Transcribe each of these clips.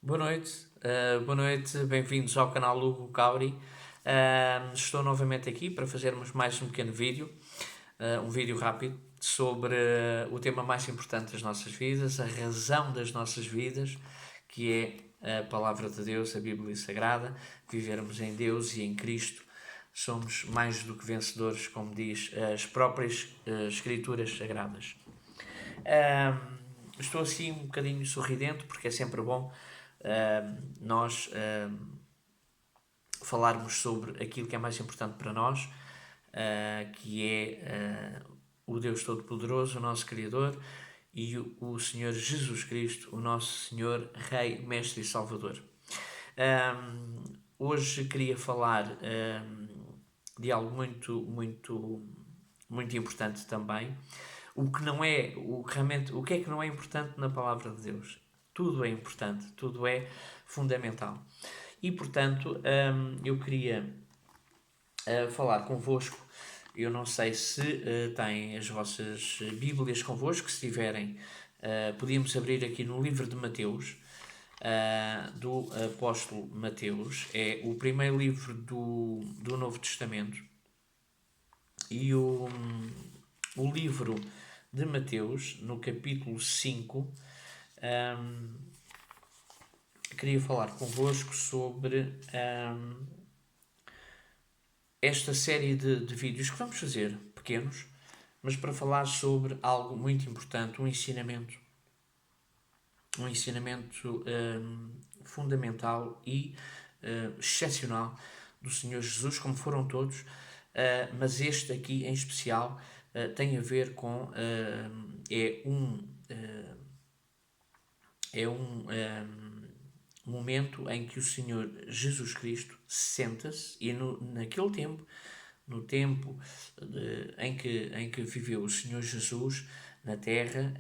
Boa noite, bem-vindos ao canal Hugo Cauri. Estou novamente aqui para fazermos mais um pequeno vídeo, um vídeo rápido, sobre o tema mais importante das nossas vidas, a razão das nossas vidas, que é a Palavra de Deus, a Bíblia Sagrada, vivermos em Deus e em Cristo. Somos mais do que vencedores, como diz as próprias Escrituras Sagradas. Estou assim um bocadinho sorridente, porque é sempre bom nós falarmos sobre aquilo que é mais importante para nós, que é o Deus Todo-Poderoso, o nosso Criador, e o Senhor Jesus Cristo, o nosso Senhor, Rei, Mestre e Salvador. Hoje queria falar de algo muito importante também. O que é que não é importante na palavra de Deus? Tudo é importante, tudo é fundamental. E portanto, eu queria falar convosco. Eu não sei se têm as vossas Bíblias convosco. Se tiverem, podíamos abrir aqui no livro de Mateus, do apóstolo Mateus. É o primeiro livro do Novo Testamento. E o livro de Mateus, no capítulo 5, queria falar convosco sobre esta série de vídeos que vamos fazer, pequenos, mas para falar sobre algo muito importante, um ensinamento fundamental e excepcional do Senhor Jesus, como foram todos, mas este aqui em especial tem a ver com momento em que o Senhor Jesus Cristo senta-se e naquele tempo, no tempo em que viveu o Senhor Jesus na Terra,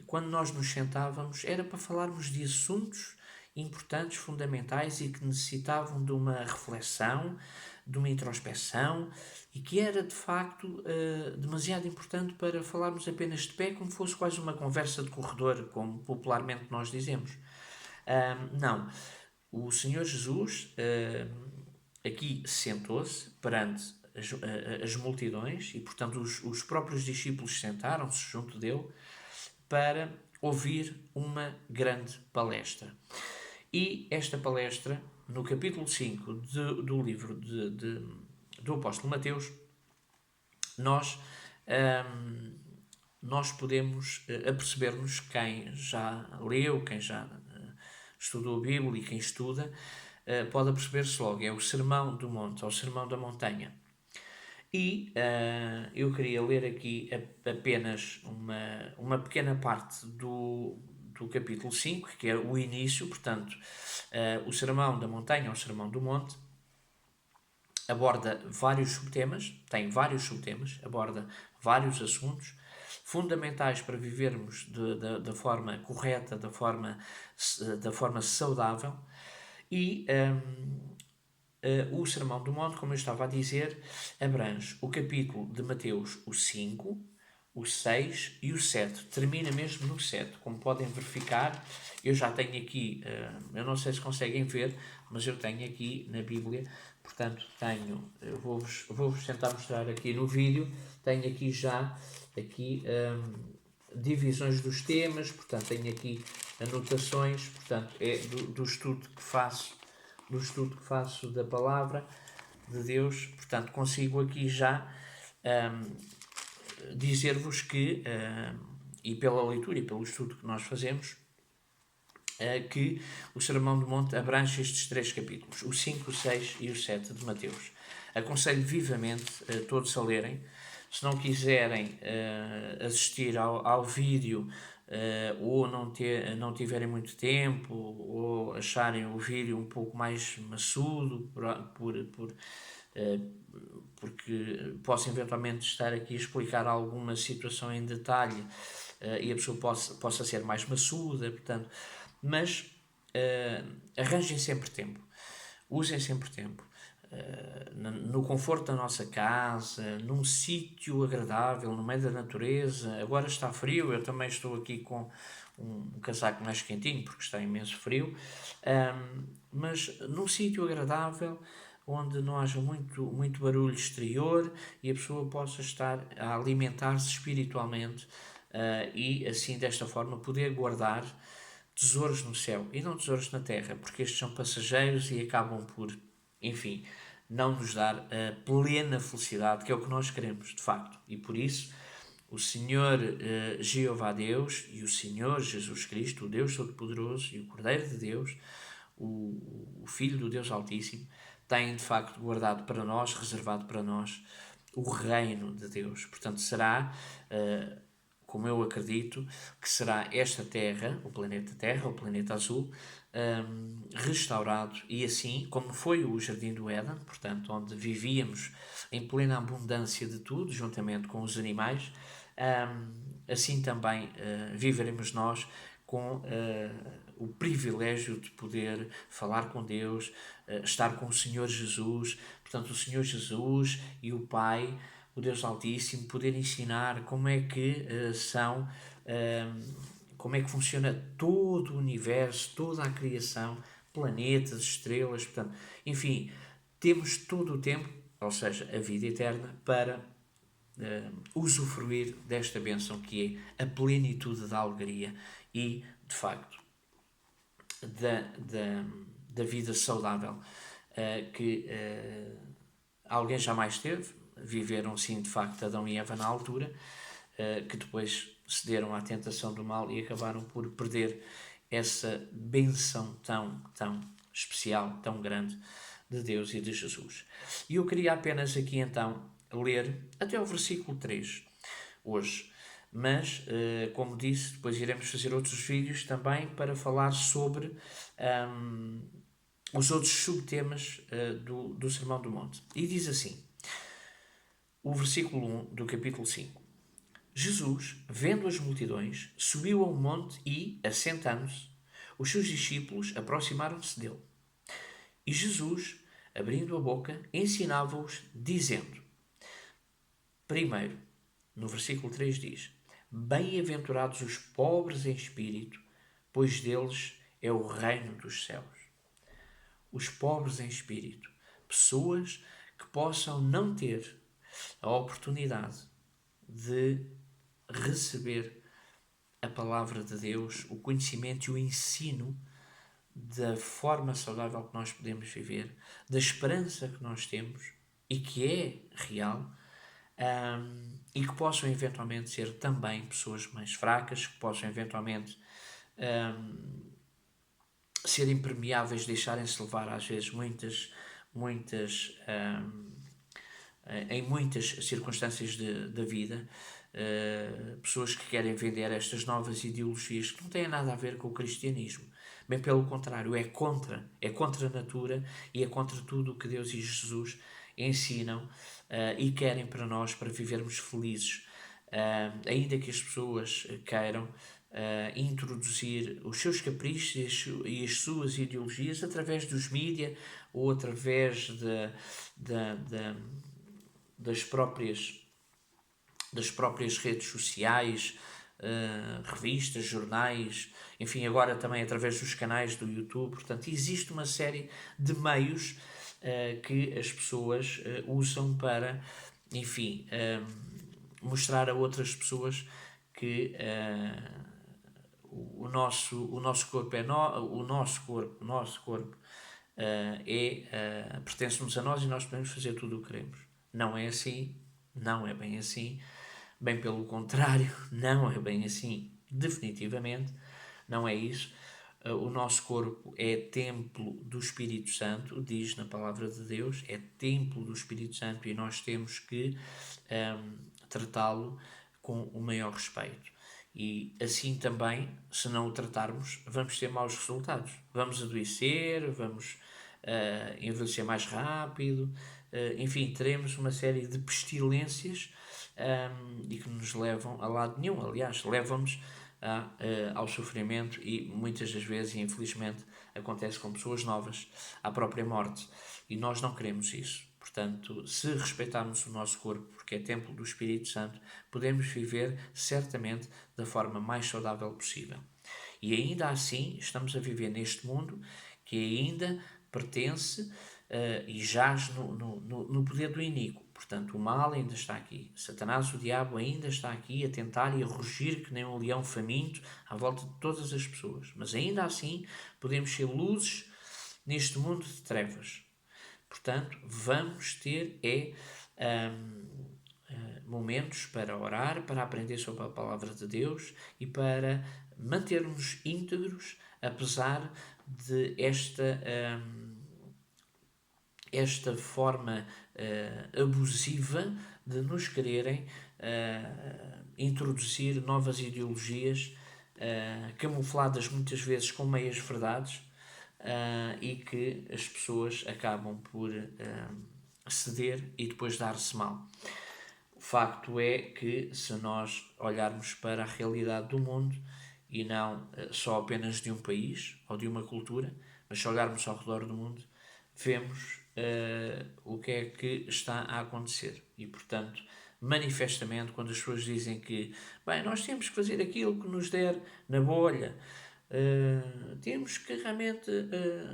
quando nós nos sentávamos era para falarmos de assuntos importantes, fundamentais e que necessitavam de uma reflexão, de uma introspeção, e que era de facto demasiado importante para falarmos apenas de pé, como fosse quase uma conversa de corredor, como popularmente nós dizemos. Não. O Senhor Jesus aqui sentou-se perante as multidões e, portanto, os próprios discípulos sentaram-se junto dele para ouvir uma grande palestra. E esta palestra, no capítulo 5 do livro do apóstolo Mateus, nós podemos aperceber-nos, quem já leu, quem já estudou a Bíblia e quem estuda, pode aperceber-se logo, é o Sermão do Monte, ou o Sermão da Montanha. E eu queria ler aqui apenas uma pequena parte do capítulo 5, que é o início, portanto, o Sermão da Montanha, ou o Sermão do Monte, aborda vários subtemas, tem vários subtemas, aborda vários assuntos fundamentais para vivermos da forma correta, da forma saudável. E o Sermão do Monte, como eu estava a dizer, abrange o capítulo de Mateus, o 5, o 6 e o 7. Termina mesmo no 7. Como podem verificar, eu já tenho aqui, eu não sei se conseguem ver, mas eu tenho aqui na Bíblia, portanto, eu vou-vos tentar mostrar aqui no vídeo, tenho aqui já divisões dos temas, portanto, tenho aqui anotações, portanto, é do estudo que faço da palavra de Deus, portanto, consigo aqui já dizer-vos que, e pela leitura e pelo estudo que nós fazemos, que o Sermão do Monte abrange estes 3 capítulos, o 5, o 6 e o 7 de Mateus. Aconselho vivamente todos a lerem. Se não quiserem assistir ao vídeo, ou não tiverem muito tempo, ou acharem o vídeo um pouco mais maçudo, porque posso eventualmente estar aqui a explicar alguma situação em detalhe e a pessoa possa ser mais maçuda, portanto, mas arranjem sempre tempo, usem sempre tempo. No conforto da nossa casa, num sítio agradável, no meio da natureza. Agora está frio, eu também estou aqui com um casaco mais quentinho, porque está imenso frio, mas num sítio agradável, onde não haja muito barulho exterior e a pessoa possa estar a alimentar-se espiritualmente, e assim, desta forma, poder guardar tesouros no céu e não tesouros na terra, porque estes são passageiros e acabam por, enfim, não nos dar a plena felicidade, que é o que nós queremos, de facto. E por isso, o Senhor Jeová Deus e o Senhor Jesus Cristo, o Deus Todo-Poderoso e o Cordeiro de Deus, o Filho do Deus Altíssimo, têm de facto guardado para nós, reservado para nós, o reino de Deus. Portanto, será, como eu acredito, que será esta Terra, o planeta azul, restaurado, e assim, como foi o Jardim do Éden, portanto, onde vivíamos em plena abundância de tudo, juntamente com os animais, assim também viveremos nós com o privilégio de poder falar com Deus, estar com o Senhor Jesus, portanto, o Senhor Jesus e o Pai, o Deus Altíssimo, poder ensinar como é que como é que funciona todo o universo, toda a criação, planetas, estrelas, portanto, enfim, temos todo o tempo, ou seja, a vida eterna, para usufruir desta bênção que é a plenitude da alegria e, de facto, da vida saudável que alguém jamais teve. Viveram, sim, de facto, Adão e Eva na altura, que depois cederam à tentação do mal e acabaram por perder essa benção tão especial, tão grande de Deus e de Jesus. E eu queria apenas aqui então ler até o versículo 3 hoje. Mas, como disse, depois iremos fazer outros vídeos também para falar sobre os outros subtemas do Sermão do Monte. E diz assim, o versículo 1 do capítulo 5. Jesus, vendo as multidões, subiu a um monte e, assentando-se, os seus discípulos aproximaram-se dele. E Jesus, abrindo a boca, ensinava-os, dizendo, primeiro, no versículo 3 diz, bem-aventurados os pobres em espírito, pois deles é o reino dos céus. Os pobres em espírito, pessoas que possam não ter a oportunidade de receber a palavra de Deus, o conhecimento e o ensino da forma saudável que nós podemos viver, da esperança que nós temos e que é real, e que possam eventualmente ser também pessoas mais fracas, que possam eventualmente ser impermeáveis, deixarem-se levar às vezes em muitas circunstâncias da vida, pessoas que querem vender estas novas ideologias que não têm nada a ver com o cristianismo. Bem pelo contrário, é contra a natura e é contra tudo o que Deus e Jesus ensinam e querem para nós, para vivermos felizes. Ainda que as pessoas queiram introduzir os seus caprichos e as suas ideologias através dos mídias ou através das próprias redes sociais, revistas, jornais, enfim, agora também através dos canais do YouTube. Portanto, existe uma série de meios que as pessoas usam para, enfim, mostrar a outras pessoas que o nosso corpo é o nosso corpo pertence-nos a nós e nós podemos fazer tudo o que queremos. Não é assim, não é bem assim, bem pelo contrário, não é bem assim, definitivamente, não é isso. O nosso corpo é templo do Espírito Santo, diz na palavra de Deus, é templo do Espírito Santo e nós temos que tratá-lo com o maior respeito. E assim também, se não o tratarmos, vamos ter maus resultados. Vamos adoecer, vamos envelhecer mais rápido, enfim, teremos uma série de pestilências e que nos levam a lado nenhum. Aliás, levam-nos ao sofrimento e muitas das vezes, e infelizmente, acontece com pessoas novas, à própria morte. E nós não queremos isso. Portanto, se respeitarmos o nosso corpo, porque é templo do Espírito Santo, podemos viver certamente da forma mais saudável possível. E ainda assim estamos a viver neste mundo que ainda pertence e jaz no poder do iníquo. Portanto, o mal ainda está aqui. Satanás, o diabo, ainda está aqui a tentar e a rugir que nem um leão faminto à volta de todas as pessoas. Mas ainda assim podemos ser luzes neste mundo de trevas. Portanto, vamos ter momentos para orar, para aprender sobre a palavra de Deus e para mantermos íntegros, apesar de esta forma abusiva de nos quererem introduzir novas ideologias camufladas muitas vezes com meias verdades e que as pessoas acabam por ceder e depois dar-se mal. O facto é que, se nós olharmos para a realidade do mundo e não só apenas de um país ou de uma cultura, mas se olharmos ao redor do mundo, vemos o que é que está a acontecer. E, portanto, manifestamente, quando as pessoas dizem que nós temos que fazer aquilo que nos der na bolha, temos que realmente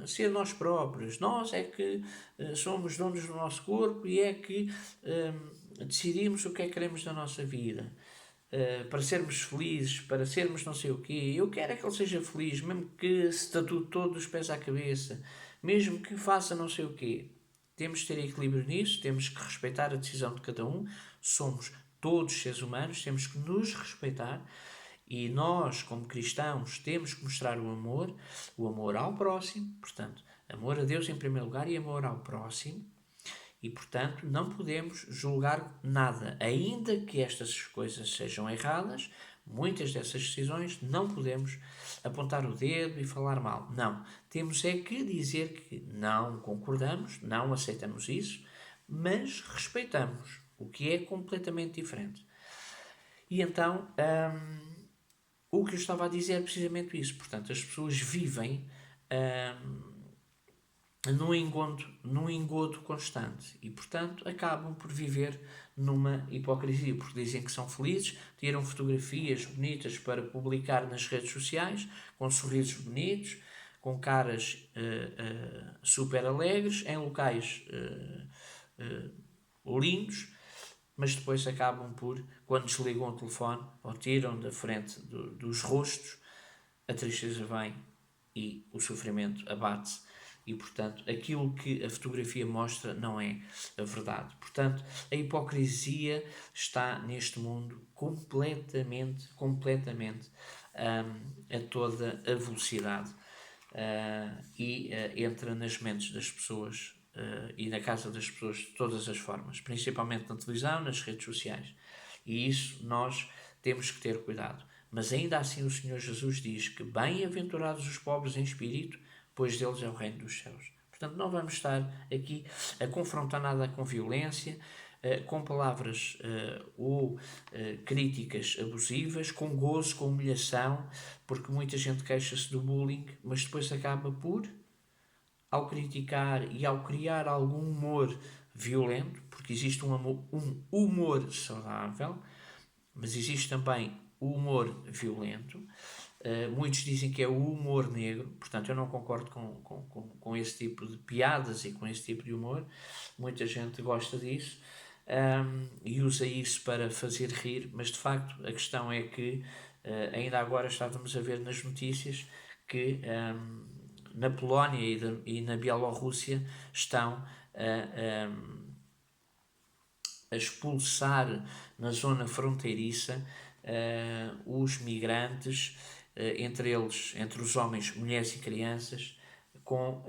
ser nós próprios, nós é que somos donos do nosso corpo e é que decidimos o que é que queremos da nossa vida, para sermos felizes, para sermos não sei o quê. Eu quero é que ele seja feliz, mesmo que se tatue todo dos pés à cabeça, mesmo que faça não sei o quê. Temos de ter equilíbrio nisso, temos que respeitar a decisão de cada um, somos todos seres humanos, temos que nos respeitar. E nós, como cristãos, temos que mostrar o amor ao próximo, portanto, amor a Deus em primeiro lugar e amor ao próximo, e, portanto, não podemos julgar nada, ainda que estas coisas sejam erradas, muitas dessas decisões não podemos apontar o dedo e falar mal. Não, temos é que dizer que não concordamos, não aceitamos isso, mas respeitamos, o que é completamente diferente. E então, o que eu estava a dizer é precisamente isso. Portanto, as pessoas vivem num engodo constante e, portanto, acabam por viver numa hipocrisia, porque dizem que são felizes, tiram fotografias bonitas para publicar nas redes sociais, com sorrisos bonitos, com caras super alegres, em locais lindos, mas depois acabam por, quando desligam o telefone ou tiram da frente dos rostos, a tristeza vem e o sofrimento abate-se. E, portanto, aquilo que a fotografia mostra não é a verdade. Portanto, a hipocrisia está neste mundo completamente a toda a velocidade e entra nas mentes das pessoas e na casa das pessoas de todas as formas, principalmente na televisão, nas redes sociais. E isso nós temos que ter cuidado. Mas ainda assim o Senhor Jesus diz que bem-aventurados os pobres em espírito, pois deles é o reino dos céus. Portanto, não vamos estar aqui a confrontar nada com violência, com palavras ou críticas abusivas, com gozo, com humilhação, porque muita gente queixa-se do bullying, mas depois acaba por, ao criticar e ao criar algum humor violento, porque existe um humor saudável, mas existe também o humor violento. Muitos dizem que é o humor negro, portanto eu não concordo com esse tipo de piadas e com esse tipo de humor. Muita gente gosta disso e usa isso para fazer rir, mas de facto a questão é que ainda agora estávamos a ver nas notícias que na Polónia e na Bielorrússia estão a expulsar na zona fronteiriça os migrantes, entre os homens, mulheres e crianças, com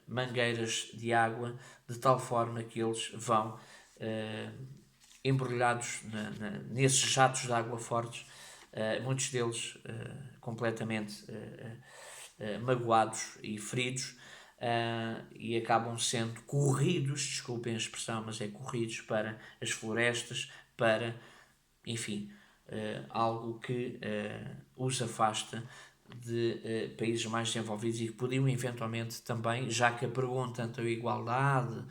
mangueiras de água, de tal forma que eles vão embrulhados nesses jatos de água fortes, muitos deles completamente magoados e feridos, e acabam sendo corridos, desculpem a expressão, mas é corridos para as florestas, para, enfim, algo que os afasta de países mais desenvolvidos e que podiam eventualmente também, já que a pergunta tanto a igualdade,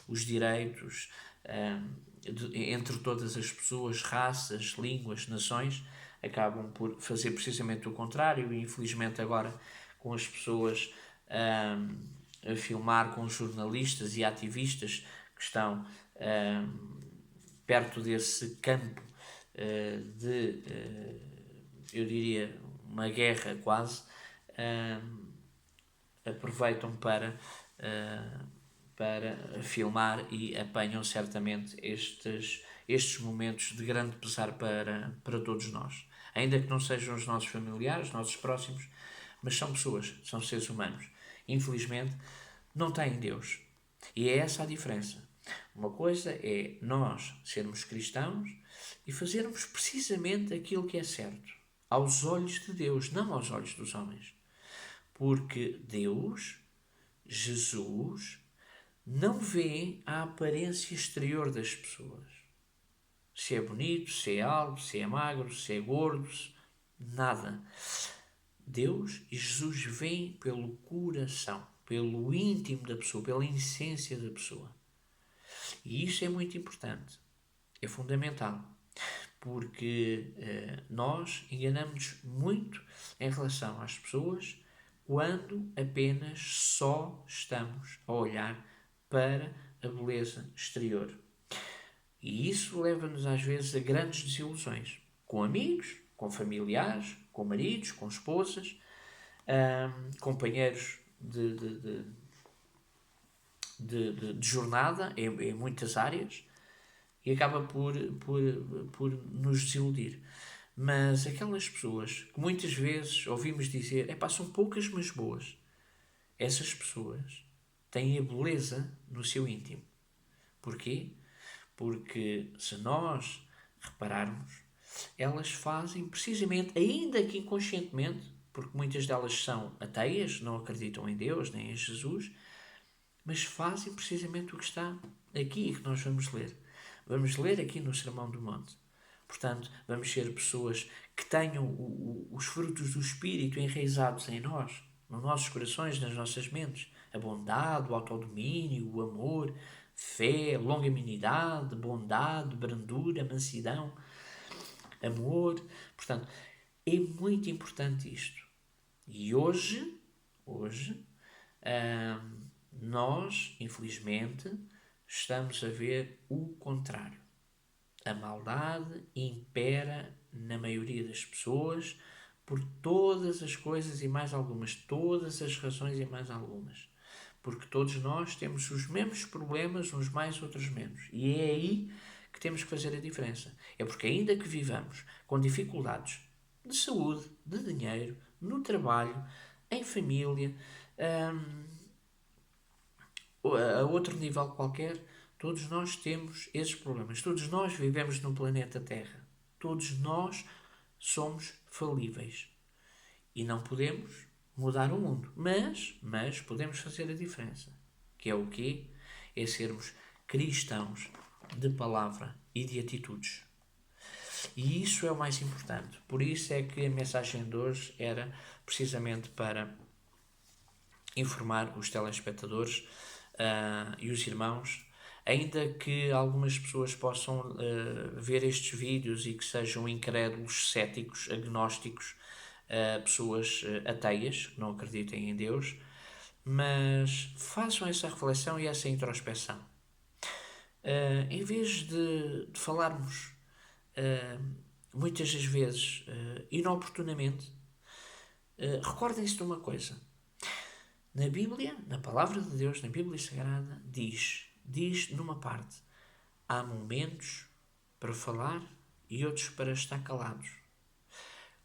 os direitos entre todas as pessoas, raças, línguas, nações, acabam por fazer precisamente o contrário, e infelizmente agora com as pessoas a filmar, com os jornalistas e ativistas que estão perto desse campo eu diria, uma guerra quase, aproveitam para filmar e apanham certamente estes momentos de grande pesar para todos nós. Ainda que não sejam os nossos familiares, nossos próximos, mas são pessoas, são seres humanos. Infelizmente, não têm Deus. E é essa a diferença. Uma coisa é nós sermos cristãos e fazermos precisamente aquilo que é certo, aos olhos de Deus, não aos olhos dos homens. Porque Deus, Jesus, não vê a aparência exterior das pessoas. Se é bonito, se é alto, se é magro, se é gordo, nada. Deus e Jesus veem pelo coração, pelo íntimo da pessoa, pela essência da pessoa. E isso é muito importante, é fundamental, porque nós enganamos muito em relação às pessoas quando apenas só estamos a olhar para a beleza exterior. E isso leva-nos às vezes a grandes desilusões, com amigos, com familiares, com maridos, com esposas, companheiros de jornada em muitas áreas, e acaba por nos desiludir. Mas aquelas pessoas que muitas vezes ouvimos dizer, são poucas mas boas, essas pessoas têm a beleza no seu íntimo. Porquê? Porque se nós repararmos, elas fazem precisamente, ainda que inconscientemente, porque muitas delas são ateias, não acreditam em Deus nem em Jesus, mas fazem precisamente o que está aqui e que nós vamos ler. Vamos ler aqui no Sermão do Monte. Portanto, vamos ser pessoas que tenham os frutos do Espírito enraizados em nós, nos nossos corações, nas nossas mentes. A bondade, o autodomínio, o amor, fé, longanimidade, bondade, brandura, mansidão, amor. Portanto, é muito importante isto. E hoje nós, infelizmente, estamos a ver o contrário. A maldade impera na maioria das pessoas por todas as coisas e mais algumas, todas as razões e mais algumas. Porque todos nós temos os mesmos problemas, uns mais, outros menos. E é aí que temos que fazer a diferença. É porque ainda que vivamos com dificuldades de saúde, de dinheiro, no trabalho, em família, a outro nível qualquer, todos nós temos esses problemas. Todos nós vivemos no planeta Terra. Todos nós somos falíveis. E não podemos mudar o mundo. Mas podemos fazer a diferença. Que é o quê? É sermos cristãos de palavra e de atitudes. E isso é o mais importante. Por isso é que a mensagem de hoje era precisamente para informar os telespectadores e os irmãos, ainda que algumas pessoas possam ver estes vídeos e que sejam incrédulos, céticos, agnósticos, pessoas ateias, que não acreditem em Deus, mas façam essa reflexão e essa introspecção. Em vez de falarmos muitas das vezes inoportunamente, recordem-se de uma coisa. Na Bíblia, na Palavra de Deus, na Bíblia Sagrada, diz numa parte, há momentos para falar e outros para estar calados.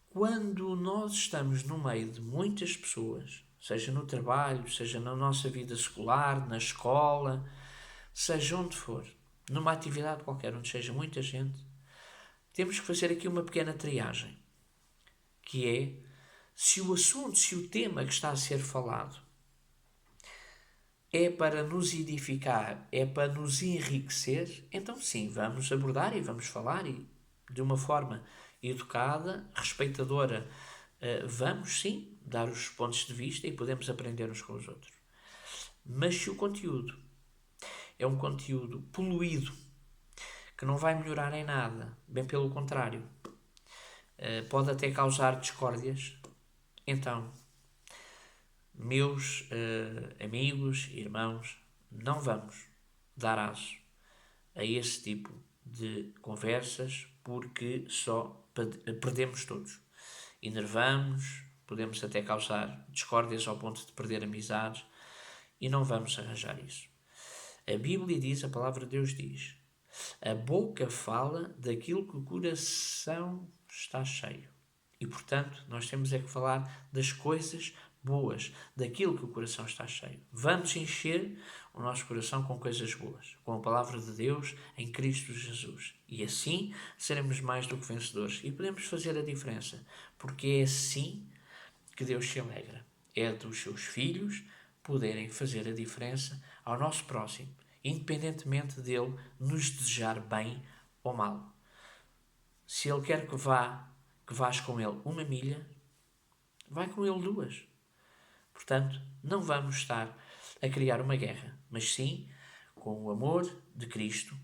Quando nós estamos no meio de muitas pessoas, seja no trabalho, seja na nossa vida escolar, na escola, seja onde for, numa atividade qualquer onde seja muita gente, temos que fazer aqui uma pequena triagem, que é, se o assunto, se o tema que está a ser falado é para nos edificar, é para nos enriquecer, então sim, vamos abordar e vamos falar e de uma forma educada, respeitadora, vamos sim dar os pontos de vista e podemos aprender uns com os outros. Mas se o conteúdo é um conteúdo poluído, que não vai melhorar em nada, bem pelo contrário, pode até causar discórdias. Então, meus amigos, irmãos, não vamos dar aso a esse tipo de conversas, porque só perdemos todos. Enervamos, podemos até causar discórdias ao ponto de perder amizades, e não vamos arranjar isso. A Bíblia diz, a palavra de Deus diz, a boca fala daquilo que o coração está cheio. E, portanto, nós temos é que falar das coisas boas, daquilo que o coração está cheio. Vamos encher o nosso coração com coisas boas, com a palavra de Deus em Cristo Jesus. E assim seremos mais do que vencedores. E podemos fazer a diferença, porque é assim que Deus se alegra. É dos seus filhos poderem fazer a diferença ao nosso próximo, independentemente dele nos desejar bem ou mal. Se ele quer que vás com ele 1 milha, vai com ele 2. Portanto, não vamos estar a criar uma guerra, mas sim com o amor de Cristo,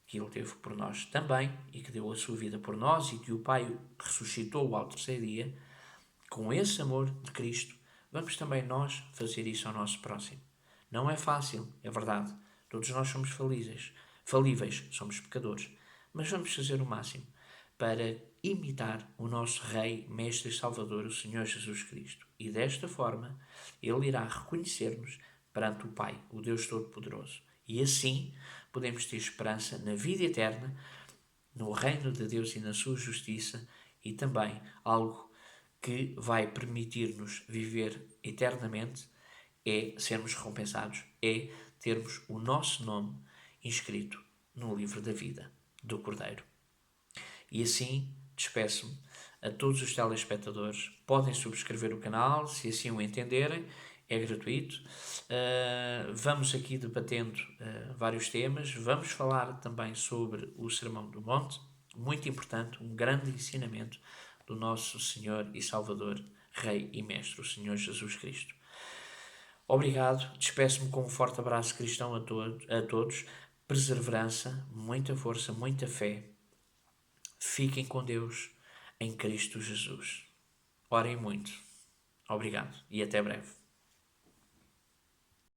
que ele teve por nós também e que deu a sua vida por nós e que o Pai ressuscitou ao 3º dia. Com esse amor de Cristo, vamos também nós fazer isso ao nosso próximo. Não é fácil, é verdade. Todos nós somos falíveis, somos pecadores. Mas vamos fazer o máximo para imitar o nosso Rei, Mestre e Salvador, o Senhor Jesus Cristo. E desta forma, Ele irá reconhecer-nos perante o Pai, o Deus Todo-Poderoso. E assim podemos ter esperança na vida eterna, no reino de Deus e na sua justiça, e também algo que vai permitir-nos viver eternamente é sermos recompensados, é termos o nosso nome inscrito no livro da vida do Cordeiro. E assim, despeço-me a todos os telespectadores. Podem subscrever o canal, se assim o entenderem, é gratuito. Vamos aqui debatendo vários temas. Vamos falar também sobre o Sermão do Monte, muito importante, um grande ensinamento do nosso Senhor e Salvador, Rei e Mestre, o Senhor Jesus Cristo. Obrigado, despeço-me com um forte abraço cristão a todos, perseverança, muita força, muita fé. Fiquem com Deus em Cristo Jesus. Orem muito. Obrigado e até breve.